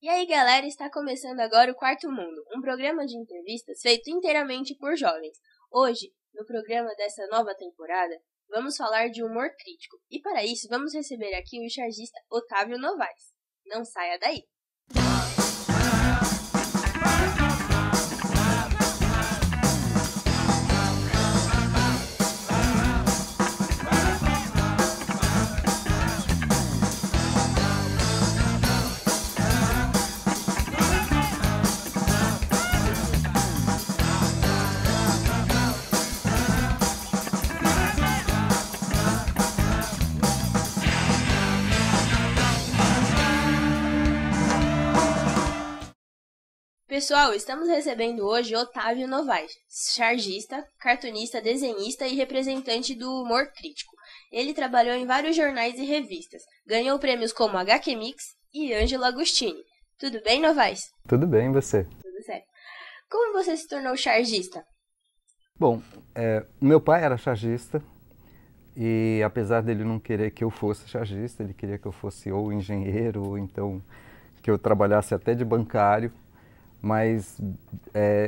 E aí, galera, está começando agora o Quarto Mundo, um programa de entrevistas feito inteiramente por jovens. Hoje, no programa dessa nova temporada, vamos falar de humor crítico. E para isso, vamos receber aqui o chargista Otávio Novaes. Não saia daí! Pessoal, estamos recebendo hoje Otávio Novaes, chargista, cartunista, desenhista e representante do humor crítico. Ele trabalhou em vários jornais e revistas, ganhou prêmios como HQ Mix e Ângelo Agostini. Tudo bem, Novaes? Tudo bem, e você? Tudo certo. Como você se tornou chargista? Bom, o meu pai era chargista e apesar dele não querer que eu fosse chargista, ele queria que eu fosse ou engenheiro ou então que eu trabalhasse até de bancário. Mas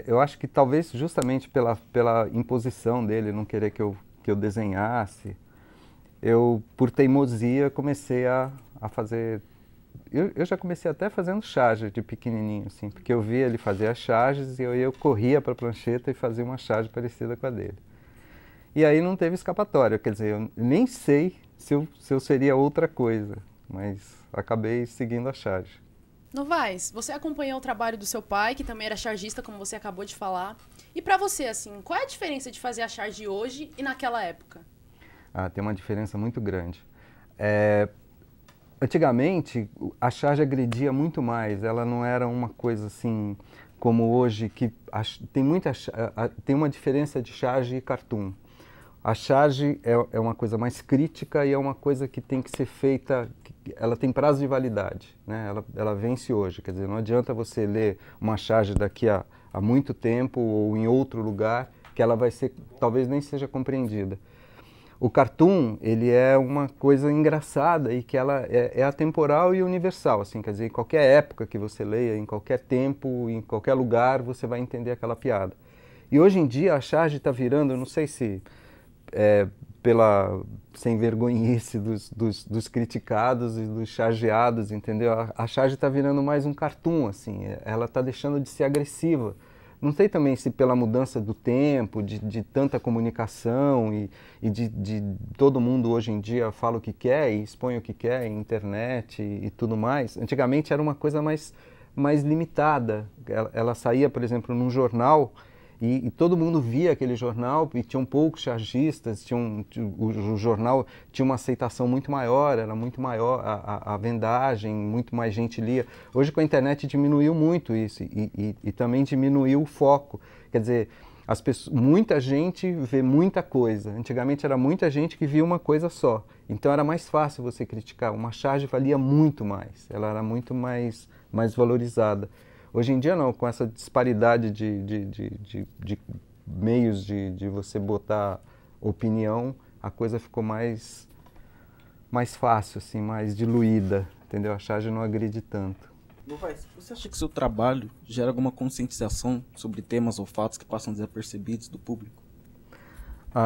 eu acho que talvez justamente pela imposição dele, não querer que eu desenhasse, eu, por teimosia, comecei a fazer... Eu já comecei até fazendo charge de pequenininho, assim, porque eu via ele fazer as charges e eu corria para a prancheta e fazia uma charge parecida com a dele. E aí não teve escapatória, quer dizer, eu nem sei se eu seria outra coisa, mas acabei seguindo a charge. Novaes, você acompanhou o trabalho do seu pai, que também era chargista, como você acabou de falar. E pra você, assim, qual é a diferença de fazer a charge hoje e naquela época? Tem uma diferença muito grande. Antigamente, a charge agredia muito mais. Ela não era uma coisa assim como hoje, que tem uma diferença de charge e cartoon. A charge é uma coisa mais crítica e é uma coisa que tem que ser feita, ela tem prazo de validade, né? Ela vence hoje, quer dizer, não adianta você ler uma charge daqui a muito tempo ou em outro lugar, que ela vai ser, talvez nem seja compreendida. O cartoon, ele é uma coisa engraçada e que ela é atemporal e universal, assim, quer dizer, em qualquer época que você leia, em qualquer tempo, em qualquer lugar, você vai entender aquela piada. E hoje em dia a charge está virando, não sei se... pela sem vergonhice dos criticados e dos chargeados, entendeu? A charge está virando mais um cartoon, assim, ela está deixando de ser agressiva. Não sei também se pela mudança do tempo, de tanta comunicação e de todo mundo hoje em dia fala o que quer e expõe o que quer, internet e tudo mais. Antigamente era uma coisa mais limitada. Ela saía, por exemplo, num jornal. E todo mundo via aquele jornal e tinham poucos chargistas, o jornal tinha uma aceitação muito maior, era muito maior a vendagem, muito mais gente lia. Hoje com a internet diminuiu muito isso e também diminuiu o foco. Quer dizer, muita gente vê muita coisa. Antigamente era muita gente que via uma coisa só. Então era mais fácil você criticar. Uma charge valia muito mais, ela era muito mais valorizada. Hoje em dia não, com essa disparidade de meios de você botar opinião, a coisa ficou mais fácil, assim, mais diluída, entendeu? A charge não agride tanto. Novaes, você acha que seu trabalho gera alguma conscientização sobre temas ou fatos que passam desapercebidos do público?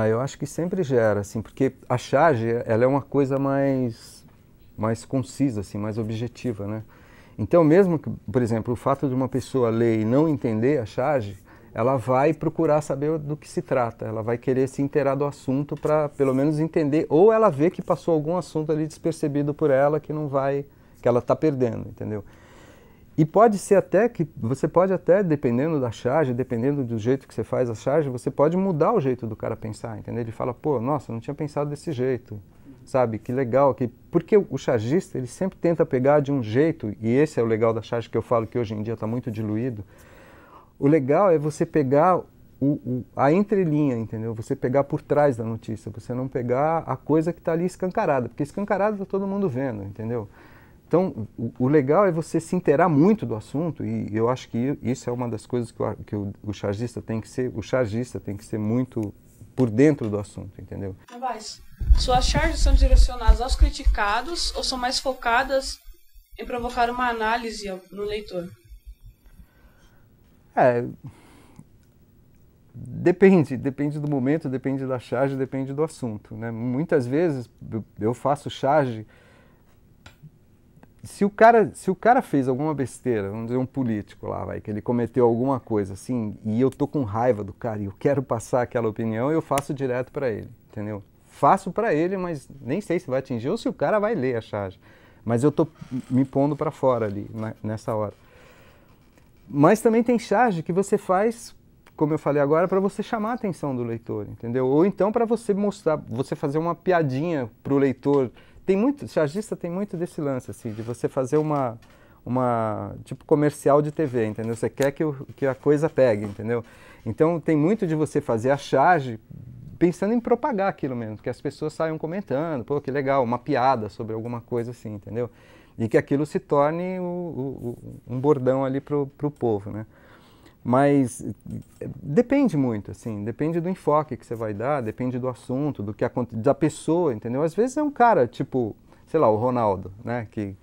Eu acho que sempre gera, assim, porque a charge, ela é uma coisa mais concisa, assim, mais objetiva, né? Então, mesmo que, por exemplo, o fato de uma pessoa ler e não entender a charge, ela vai procurar saber do que se trata, ela vai querer se inteirar do assunto para, pelo menos, entender, ou ela vê que passou algum assunto ali despercebido por ela que ela está perdendo, entendeu? E pode ser até que, você pode até, dependendo da charge, dependendo do jeito que você faz a charge, você pode mudar o jeito do cara pensar, entendeu? Ele fala, pô, nossa, eu não tinha pensado desse jeito. Sabe, que legal, porque o chargista ele sempre tenta pegar de um jeito, e esse é o legal da charge que eu falo que hoje em dia está muito diluído. O legal é você pegar a entrelinha, entendeu? Você pegar por trás da notícia, você não pegar a coisa que está ali escancarada, porque escancarada está todo mundo vendo, entendeu? Então, o legal é você se inteirar muito do assunto, e eu acho que isso é uma das coisas que o chargista tem que ser muito por dentro do assunto, entendeu? Novaes, suas charges são direcionadas aos criticados ou são mais focadas em provocar uma análise no leitor? Depende do momento, depende da charge, depende do assunto, né? Muitas vezes eu faço charge. Se o cara fez alguma besteira, vamos dizer um político lá, que ele cometeu alguma coisa assim, e eu tô com raiva do cara e eu quero passar aquela opinião, eu faço direto para ele, entendeu? Faço para ele, mas nem sei se vai atingir ou se o cara vai ler a charge. Mas eu tô me pondo para fora ali, nessa hora. Mas também tem charge que você faz, como eu falei agora, para você chamar a atenção do leitor, entendeu? Ou então para você mostrar, você fazer uma piadinha pro leitor. Chargista tem muito desse lance, assim, de você fazer uma tipo comercial de TV, entendeu? Você quer que a coisa pegue, entendeu? Então tem muito de você fazer a charge pensando em propagar aquilo mesmo, que as pessoas saiam comentando, pô, que legal, uma piada sobre alguma coisa assim, entendeu? E que aquilo se torne um bordão ali pro povo, né? Mas depende muito, assim, depende do enfoque que você vai dar, depende do assunto, da pessoa, entendeu? Às vezes é um cara, tipo, sei lá, o Ronaldo, né, que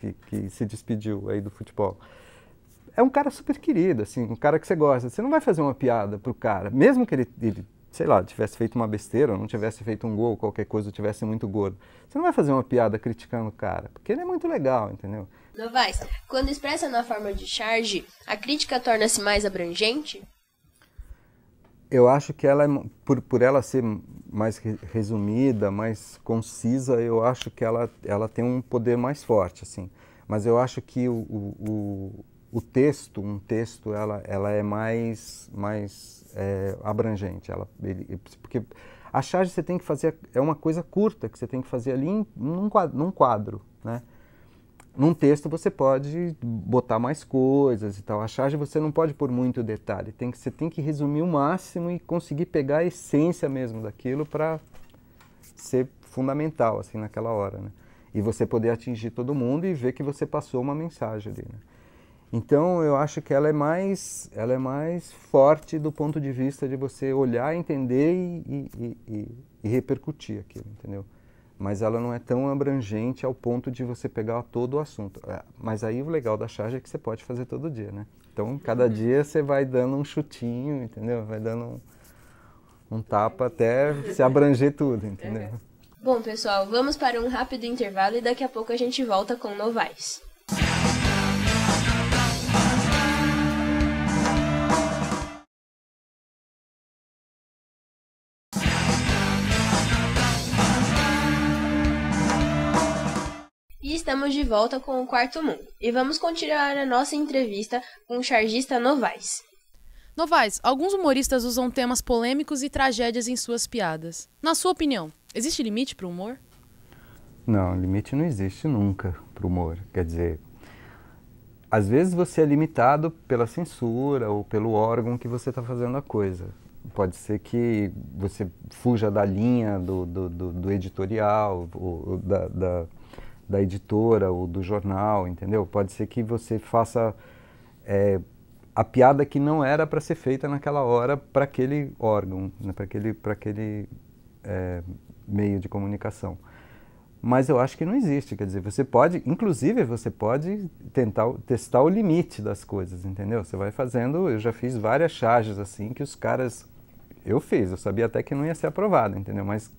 se despediu aí do futebol. É um cara super querido, assim, um cara que você gosta. Você não vai fazer uma piada pro cara, mesmo que ele sei lá, tivesse feito uma besteira, ou não tivesse feito um gol, qualquer coisa, ou tivesse muito gordo. Você não vai fazer uma piada criticando o cara, porque ele é muito legal, entendeu? Novaes, quando expressa na forma de charge, a crítica torna-se mais abrangente? Eu acho que ela, por ela ser mais resumida, mais concisa, eu acho que ela tem um poder mais forte, assim. Mas eu acho que um texto, ela é mais abrangente. Porque a charge você tem que fazer, é uma coisa curta que você tem que fazer ali num quadro, né? Num texto você pode botar mais coisas e tal. A charge você não pode pôr muito detalhe. Você tem que resumir o máximo e conseguir pegar a essência mesmo daquilo para ser fundamental assim naquela hora, né? E você poder atingir todo mundo e ver que você passou uma mensagem ali, né? Então eu acho que ela é mais forte do ponto de vista de você olhar, entender e repercutir aquilo, entendeu? Mas ela não é tão abrangente ao ponto de você pegar todo o assunto. Mas aí o legal da charge é que você pode fazer todo dia, né? Então, cada dia você vai dando um chutinho, entendeu? Vai dando um tapa até se abranger tudo, entendeu? Bom, pessoal, vamos para um rápido intervalo e daqui a pouco a gente volta com Novaes. E estamos de volta com o Quarto Mundo. E vamos continuar a nossa entrevista com o chargista Novaes. Novaes, alguns humoristas usam temas polêmicos e tragédias em suas piadas. Na sua opinião, existe limite para o humor? Não, limite não existe nunca para o humor. Quer dizer, às vezes você é limitado pela censura ou pelo órgão que você está fazendo a coisa. Pode ser que você fuja da linha do editorial, ou da editora ou do jornal, entendeu? Pode ser que você faça a piada que não era para ser feita naquela hora para aquele órgão, né? para aquele meio de comunicação. Mas eu acho que não existe, quer dizer, inclusive você pode testar o limite das coisas, entendeu? Você vai fazendo, eu já fiz várias charges assim que os caras, eu sabia até que não ia ser aprovado, entendeu? Mas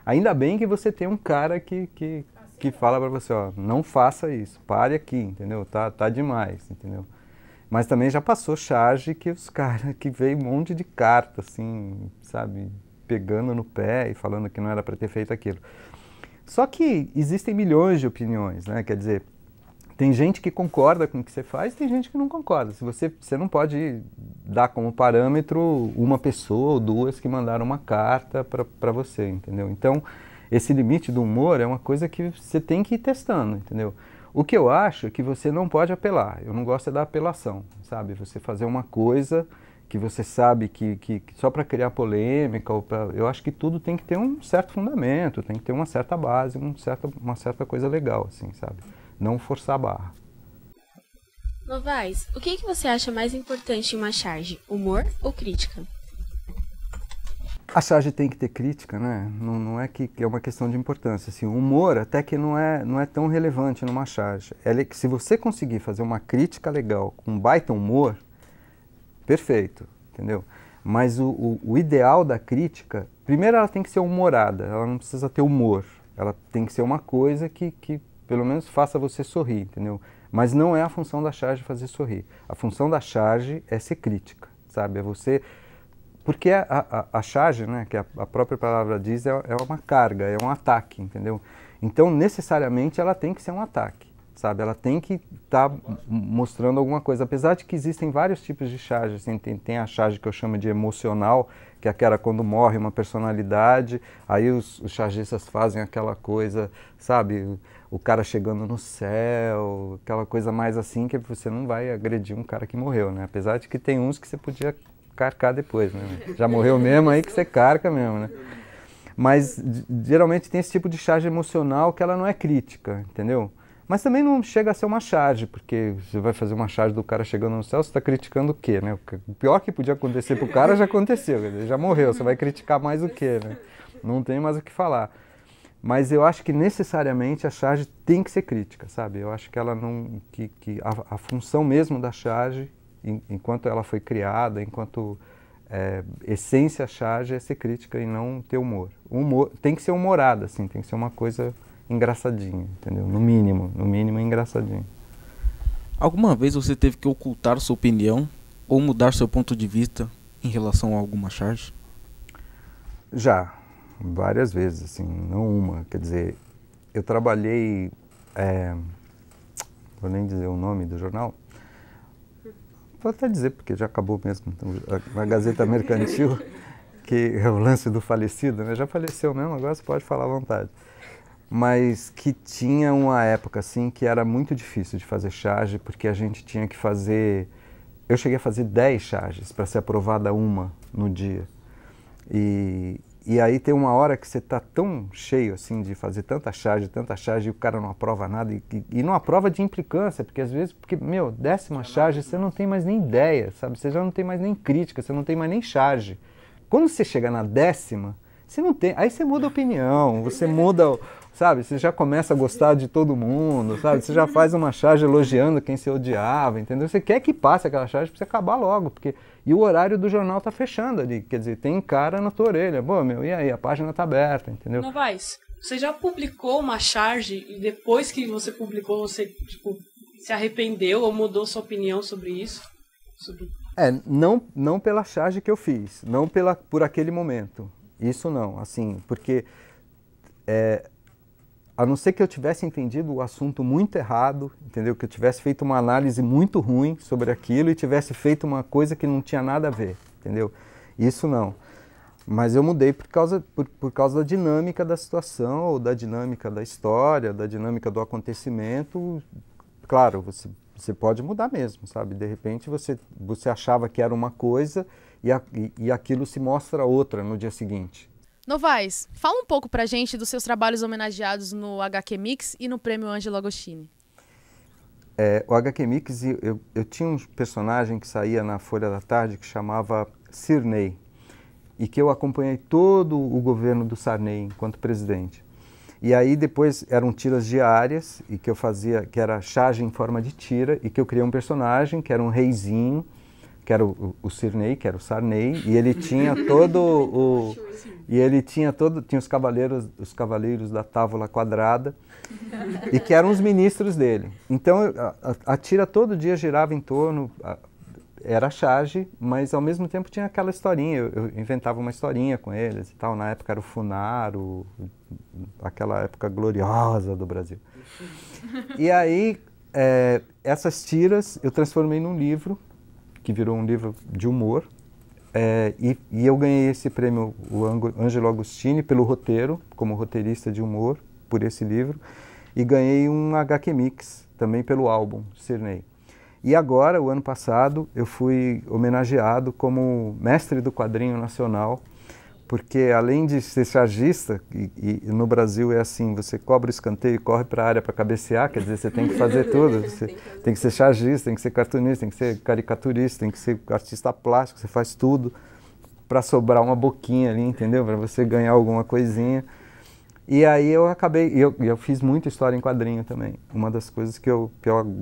ainda bem que você tem um cara que fala para você, ó, não faça isso, pare aqui, entendeu? Tá demais, entendeu? Mas também já passou charge que os caras, que veio um monte de carta, assim, sabe, pegando no pé e falando que não era para ter feito aquilo. Só que existem milhões de opiniões, né? Quer dizer, tem gente que concorda com o que você faz e tem gente que não concorda. Você não pode dar como parâmetro uma pessoa ou duas que mandaram uma carta para você, entendeu? Então, esse limite do humor é uma coisa que você tem que ir testando, entendeu? O que eu acho é que você não pode apelar. Eu não gosto da apelação, sabe? Você fazer uma coisa que você sabe que só para criar polêmica, eu acho que tudo tem que ter um certo fundamento, tem que ter uma certa base, uma certa coisa legal, assim, sabe? Não forçar a barra. Novaes, o que você acha mais importante em uma charge, humor ou crítica? A charge tem que ter crítica, né? Não é que é uma questão de importância. Assim, o humor até que não é tão relevante numa charge. Se você conseguir fazer uma crítica legal com um baita humor, perfeito, entendeu? Mas o ideal da crítica, primeiro ela tem que ser humorada, ela não precisa ter humor. Ela tem que ser uma coisa que pelo menos faça você sorrir, entendeu? Mas não é a função da charge fazer sorrir. A função da charge é ser crítica, sabe? É você... Porque a charge, né, que a própria palavra diz, é uma carga, é um ataque, entendeu? Então, necessariamente, ela tem que ser um ataque, sabe? Ela tem que estar mostrando alguma coisa. Apesar de que existem vários tipos de charge. Assim, tem a charge que eu chamo de emocional, que é aquela quando morre uma personalidade, aí os chargistas fazem aquela coisa, sabe? O cara chegando no céu, aquela coisa mais assim, que você não vai agredir um cara que morreu, né? Apesar de que tem uns que você podia carcar depois, né? Já morreu mesmo, aí que você carca mesmo, né? Mas geralmente tem esse tipo de charge emocional que ela não é crítica, entendeu? Mas também não chega a ser uma charge, porque você vai fazer uma charge do cara chegando no céu, você está criticando o quê, né? O pior que podia acontecer pro cara já aconteceu, quer dizer, já morreu, você vai criticar mais o quê, né? Não tem mais o que falar. Mas eu acho que necessariamente a charge tem que ser crítica, sabe? Eu acho que ela não... a função mesmo da charge, enquanto ela foi criada, enquanto essência charge é ser crítica e não ter humor. O humor tem que ser humorada, assim, tem que ser uma coisa engraçadinha, entendeu? No mínimo engraçadinho. Alguma vez você teve que ocultar sua opinião ou mudar seu ponto de vista em relação a alguma charge? Já, várias vezes, assim, não uma. Quer dizer, eu trabalhei, vou nem dizer o nome do jornal, vou até dizer, porque já acabou mesmo, na Gazeta Mercantil, que é o lance do falecido, né? Já faleceu mesmo, agora você pode falar à vontade. Mas que tinha uma época, assim, que era muito difícil de fazer charge, porque a gente tinha que fazer... Eu cheguei a fazer 10 charges para ser aprovada uma no dia. E aí tem uma hora que você está tão cheio, assim, de fazer tanta charge, e o cara não aprova nada, e não aprova de implicância, porque às vezes, meu, 10ª charge, você não tem mais nem ideia, sabe? Você já não tem mais nem crítica, você não tem mais nem charge. Quando você chega na 10ª, você não tem, aí você muda a opinião, você muda, sabe? Você já começa a gostar de todo mundo, sabe? Você já faz uma charge elogiando quem você odiava, entendeu? Você quer que passe aquela charge para você acabar logo, porque... E o horário do jornal tá fechando ali, quer dizer, tem cara na tua orelha. Pô, meu, e aí? A página tá aberta, entendeu? Novaes, você já publicou uma charge e depois que você publicou, você, tipo, se arrependeu ou mudou sua opinião sobre isso? Não pela charge que eu fiz, não por aquele momento. Isso não, assim, porque a não ser que eu tivesse entendido o assunto muito errado, entendeu? Que eu tivesse feito uma análise muito ruim sobre aquilo e tivesse feito uma coisa que não tinha nada a ver, entendeu? Isso não. Mas eu mudei por causa da dinâmica da situação, ou da dinâmica da história, da dinâmica do acontecimento. Claro, você pode mudar mesmo, sabe? De repente você achava que era uma coisa e aquilo se mostra outra no dia seguinte. Novaes, fala um pouco pra gente dos seus trabalhos homenageados no HQ Mix e no Prêmio Ângelo Agostini. O HQ Mix, eu tinha um personagem que saía na Folha da Tarde que chamava Cirnei, e que eu acompanhei todo o governo do Sarney enquanto presidente. E aí depois eram tiras diárias, e que eu fazia, que era charge em forma de tira, e que eu criei um personagem que era um reizinho, que era o Cirnei, que era o Sarney, e ele tinha todo tinha os cavaleiros da Távola Quadrada, e que eram os ministros dele. Então a tira todo dia girava em torno, era charge, mas ao mesmo tempo tinha aquela historinha, eu inventava uma historinha com eles e tal. Na época era o Funaro, aquela época gloriosa do Brasil. E aí essas tiras eu transformei num livro, que virou um livro de humor, e eu ganhei esse prêmio, o Ângelo Agostini, pelo roteiro, como roteirista de humor, por esse livro, e ganhei um HQ Mix, também pelo álbum Cirnei. E agora, o ano passado, eu fui homenageado como mestre do quadrinho nacional, porque além de ser chargista, e no Brasil é assim, você cobra o escanteio e corre para a área para cabecear, quer dizer, você tem que fazer tudo, você tem que ser chargista, tem que ser cartunista, tem que ser caricaturista, tem que ser artista plástico, você faz tudo. para sobrar uma boquinha ali, entendeu? Para você ganhar alguma coisinha. E aí eu fiz muita história em quadrinho também. Uma das coisas que eu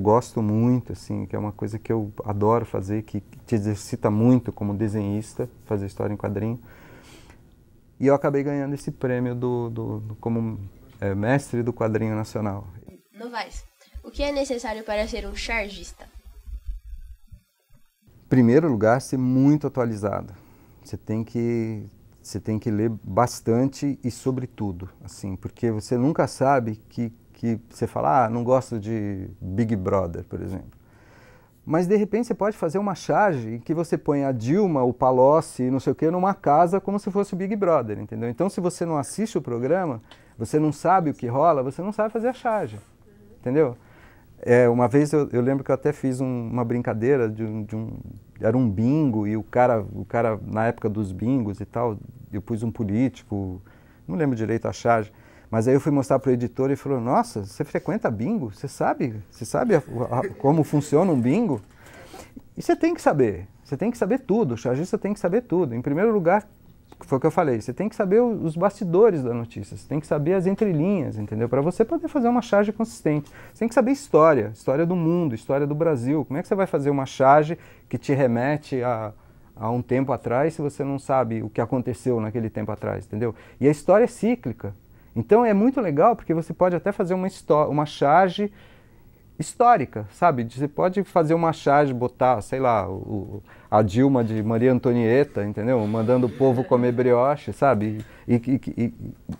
gosto muito, assim, que é uma coisa que eu adoro fazer, que te exercita muito como desenhista, fazer história em quadrinho. E eu acabei ganhando esse prêmio como mestre do quadrinho nacional. Novaes, o que é necessário para ser um chargista? Em primeiro lugar, ser muito atualizado. Você tem que ler bastante e sobre tudo, assim, porque você nunca sabe que você fala, não gosto de Big Brother, por exemplo. Mas, de repente, você pode fazer uma charge em que você põe a Dilma, o Palocci, não sei o quê, numa casa como se fosse o Big Brother, entendeu? Então, se você não assiste o programa, você não sabe o que rola, você não sabe fazer a charge, entendeu? Uma vez eu lembro que eu até fiz uma brincadeira era um bingo, e o cara, na época dos bingos e tal, eu pus um político, não lembro direito a charge, mas aí eu fui mostrar para o editor e ele falou, nossa, você frequenta bingo? Você sabe como funciona um bingo? E você tem que saber tudo, o chargista tem que saber tudo. Em primeiro lugar, foi o que eu falei, você tem que saber os bastidores da notícia, você tem que saber as entrelinhas, entendeu? Para você poder fazer uma charge consistente. Você tem que saber história do mundo, história do Brasil. Como é que você vai fazer uma charge que te remete a um tempo atrás se você não sabe o que aconteceu naquele tempo atrás, entendeu? E a história é cíclica. Então é muito legal porque você pode até fazer uma charge histórica, sabe? Você pode fazer uma charge, botar, sei lá, a Dilma de Maria Antonieta, entendeu? Mandando o povo comer brioche, sabe?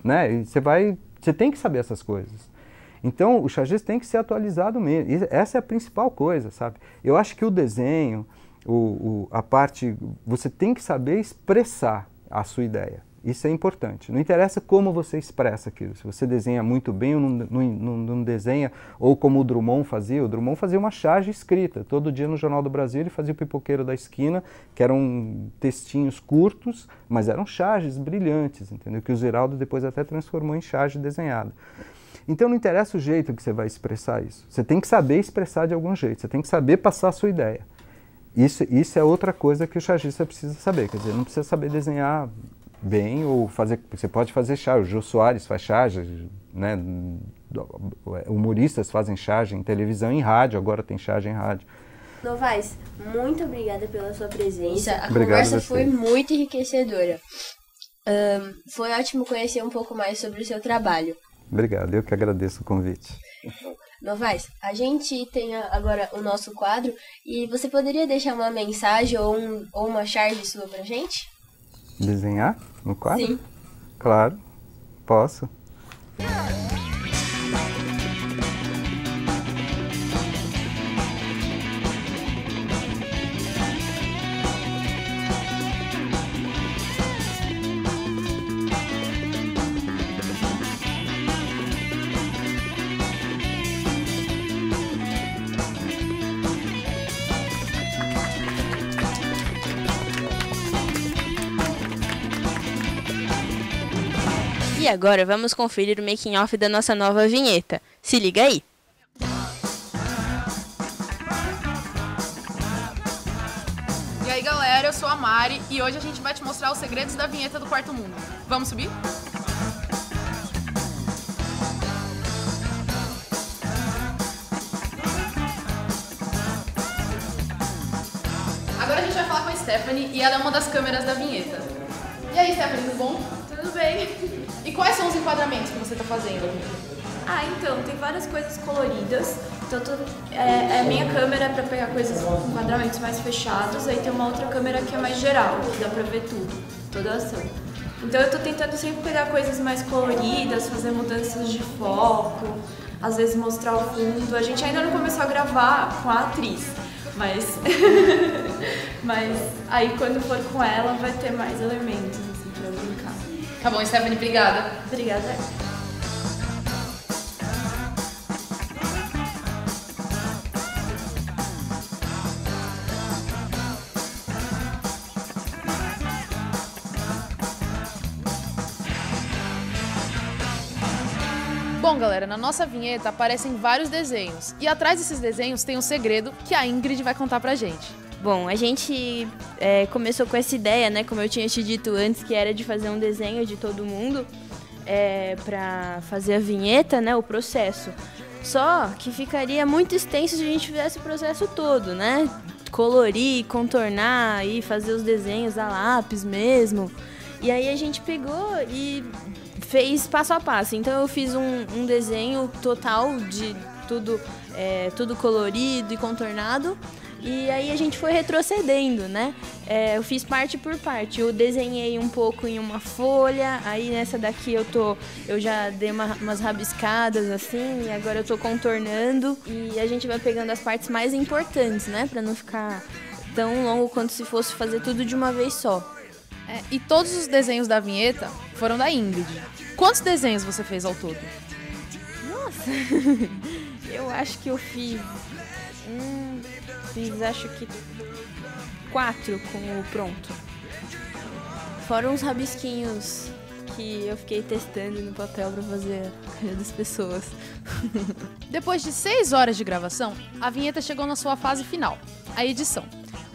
Né? E você tem que saber essas coisas. Então, o chargista tem que ser atualizado mesmo. E essa é a principal coisa, sabe? Eu acho que o desenho, a parte... Você tem que saber expressar a sua ideia. Isso é importante. Não interessa como você expressa aquilo. Se você desenha muito bem ou não desenha, ou como o Drummond fazia uma charge escrita. Todo dia no Jornal do Brasil ele fazia o Pipoqueiro da Esquina, que eram textinhos curtos, mas eram charges brilhantes, entendeu? Que o Ziraldo depois até transformou em charge desenhada. Então não interessa o jeito que você vai expressar isso. Você tem que saber expressar de algum jeito, você tem que saber passar a sua ideia. Isso é outra coisa que o chargista precisa saber. Quer dizer, não precisa saber desenhar bem ou fazer... Você pode fazer charge, o Jô Soares faz charge, né? Humoristas fazem charge em televisão e em rádio, agora tem charge em rádio. Novaes, muito obrigada pela sua presença. A Obrigado conversa foi muito enriquecedora. Foi ótimo conhecer um pouco mais sobre o seu trabalho. Obrigado, eu que agradeço o convite. Novaes, a gente tem agora o nosso quadro e você poderia deixar uma mensagem ou uma charge sua pra gente? Desenhar no quadro? Sim. Claro, posso. E agora vamos conferir o making off da nossa nova vinheta. Se liga aí! E aí galera, eu sou a Mari e hoje a gente vai te mostrar os segredos da vinheta do Quarto Mundo. Vamos subir? Agora a gente vai falar com a Stephanie e ela é uma das câmeras da vinheta. E aí Stephanie, tudo bom? Tudo bem. E quais são os enquadramentos que você está fazendo aqui? Então, tem várias coisas coloridas. Então, a minha câmera é para pegar coisas com enquadramentos mais fechados. Aí tem uma outra câmera que é mais geral, que dá para ver tudo, toda a ação. Então, eu tô tentando sempre pegar coisas mais coloridas, fazer mudanças de foco, às vezes mostrar o fundo. A gente ainda não começou a gravar com a atriz, mas aí quando for com ela vai ter mais elementos assim, para brincar. Tá bom, Stephanie, obrigada. Obrigada. Bom, galera, na nossa vinheta aparecem vários desenhos. E atrás desses desenhos tem um segredo que a Ingrid vai contar pra gente. Bom, a gente começou com essa ideia, né, como eu tinha te dito antes, que era de fazer um desenho de todo mundo para fazer a vinheta, né, o processo. Só que ficaria muito extenso se a gente fizesse o processo todo, né? Colorir, contornar e fazer os desenhos a lápis mesmo. E aí a gente pegou e fez passo a passo. Então eu fiz um desenho total de tudo colorido e contornado. E aí a gente foi retrocedendo, né? Eu fiz parte por parte. Eu desenhei um pouco em uma folha, aí nessa daqui eu já dei umas rabiscadas assim, e agora eu tô contornando. E a gente vai pegando as partes mais importantes, né? Pra não ficar tão longo quanto se fosse fazer tudo de uma vez só. E todos os desenhos da vinheta foram da Ingrid. Quantos desenhos você fez ao todo? Nossa, eu acho que eu fiz acho que 4 com o pronto. Fora uns rabisquinhos que eu fiquei testando no papel pra fazer a cara das pessoas. Depois de 6 horas de gravação, a vinheta chegou na sua fase final, a edição.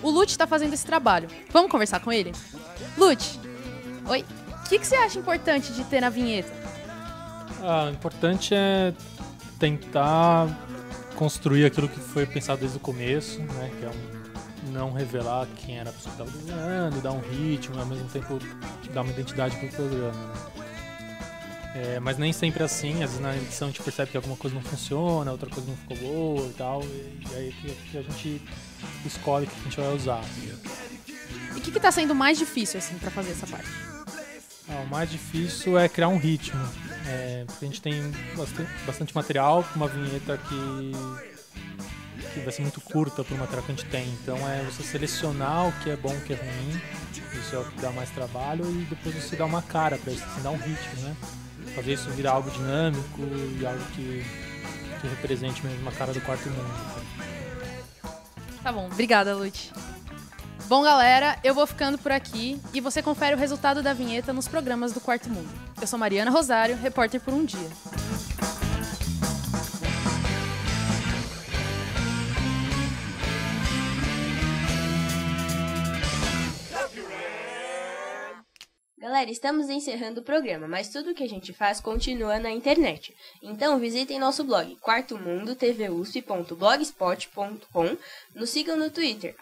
O Lute tá fazendo esse trabalho. Vamos conversar com ele? Lute, oi. O que você acha importante de ter na vinheta? O importante é tentar construir aquilo que foi pensado desde o começo, né? Que é não revelar quem era a pessoa que estava desenhando, dar um ritmo e ao mesmo tempo dar uma identidade para o programa. Né? Mas nem sempre é assim, às vezes na edição a gente percebe que alguma coisa não funciona, outra coisa não ficou boa e tal, e aí que a gente escolhe o que a gente vai usar. E o que tá sendo mais difícil assim para fazer essa parte? O mais difícil é criar um ritmo. Porque a gente tem bastante material, uma vinheta que vai ser muito curta para o material que a gente tem. Então você selecionar o que é bom e o que é ruim, isso é o que dá mais trabalho, e depois você dá uma cara para isso, assim, dar um ritmo, né? Fazer isso virar algo dinâmico e algo que represente mesmo a cara do Quarto Mundo. Tá bom, obrigada, Lute. Bom, galera, eu vou ficando por aqui e você confere o resultado da vinheta nos programas do Quarto Mundo. Eu sou Mariana Rosário, repórter por Um Dia. Galera, estamos encerrando o programa, mas tudo que a gente faz continua na internet. Então visitem nosso blog, quartomundo.tvusp.blogspot.com, nos sigam no Twitter,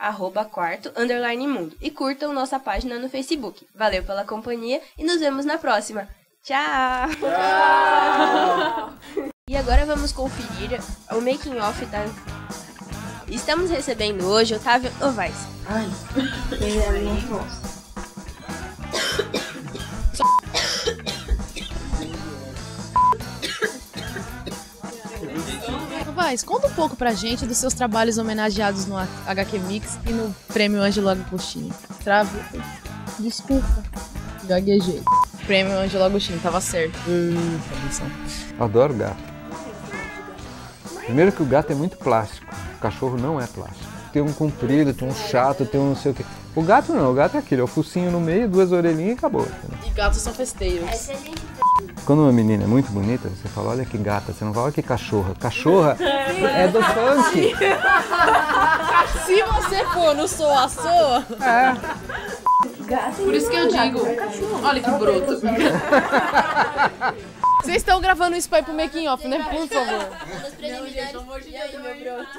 @quarto_mundo, e curtam nossa página no Facebook. Valeu pela companhia e nos vemos na próxima. Tchau! Tchau! E agora vamos conferir o making off da... Estamos recebendo hoje Otávio Novaes. Ai, ele é minha voz. Novaes, conta um pouco pra gente dos seus trabalhos homenageados no HQ Mix e no Prêmio Ângelo Agostinho. Desculpa, gaguejei. Prêmio Ângelo Agostinho, tava certo. Adoro gato. Primeiro que o gato é muito plástico, o cachorro não é plástico. Tem um comprido, tem um chato, tem um não sei o quê. O gato não, o gato é aquele, é o focinho no meio, 2 orelhinhas e acabou. E gatos são festeiros. Quando uma menina é muito bonita, você fala, olha que gata, você não fala, olha que cachorra. Cachorra é do funk. Se você for no soa-soa... Por isso que eu digo, olha que broto. Vocês estão gravando isso pra ir pro making off, né? Por favor. Nos preliminares. E aí, meu broto?